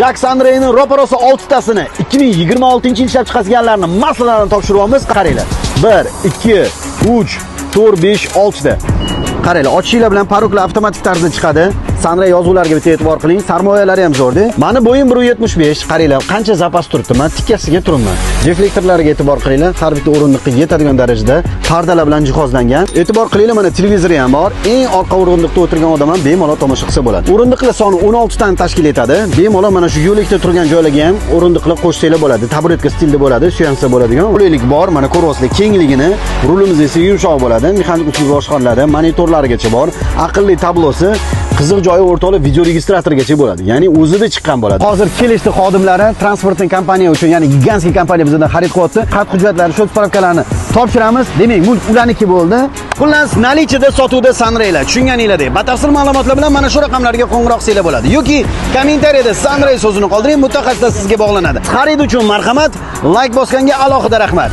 Jack Sandray'ning ro'parosi 6 tasini 2026-yil ishlab chiqarganlarni massalarini topshiryapmiz. Qaranglar. 1, 2, 3, 4, 5, 6 ta. Qaranglar, ochishlar bilan paroklar avtomatik tarzda chiqadi. Sandray yozuvlariga bitta e'tibor qiling. Sarmoyalari ham zo'rda. Mani bo'yim 1.75. Qaranglar, qancha zapas turibdi. Men tikkasiga turibman. Reflektorlariga e'tibor qilinglar. Har bitta o'rindiqqa yetadigan darajada pardalar bilan jihozlangan. E'tibor qilinglar, mana televizori ham bor. Eng orqa o'rindiqda o'tirgan odam ham bemalol tomosha qilsa bo'ladi. O'rindiqlar soni 16 tani tashkil etadi. Bemalol mana shu yo'lakda turgan joylarga ham o'rindiqlar qo'shsanglar bo'ladi. Taburetka stilda bo'ladi, suyansa bo'ladigan. Qulaylik bor. Mana ko'ryapsizlar kengligini. Rulimiz esa yumshoq bo'ladi. Mexanik usulga boshqariladi. Monitorlarigacha bor. Aqlli tablosi, qiziq joyi o'rtoqlik video registratorigacha bo'ladi. Ya'ni o'zida chiqqan bo'ladi. Hozir kelishdi xodimlari transportning kompaniya uchun, ya'ni gigantskiy kompaniya bizdan xarid qilyapti. Xat hujjatlari, shot spravkalarni topshiramiz. Demak, mulk ularniki bo'ldi. Xullas, nalichida sotuvda Sandraylar, tushunganinglardek. Batafsil ma'lumotlar bilan mana shu raqamlarga qo'ng'iroq qilsanglar bo'ladi. Yoki kommentariyada Sandray so'zini qoldiring, mutaxassislar sizga bog'lanadi. Xarid uchun marhamat, like bosganga alohida rahmat.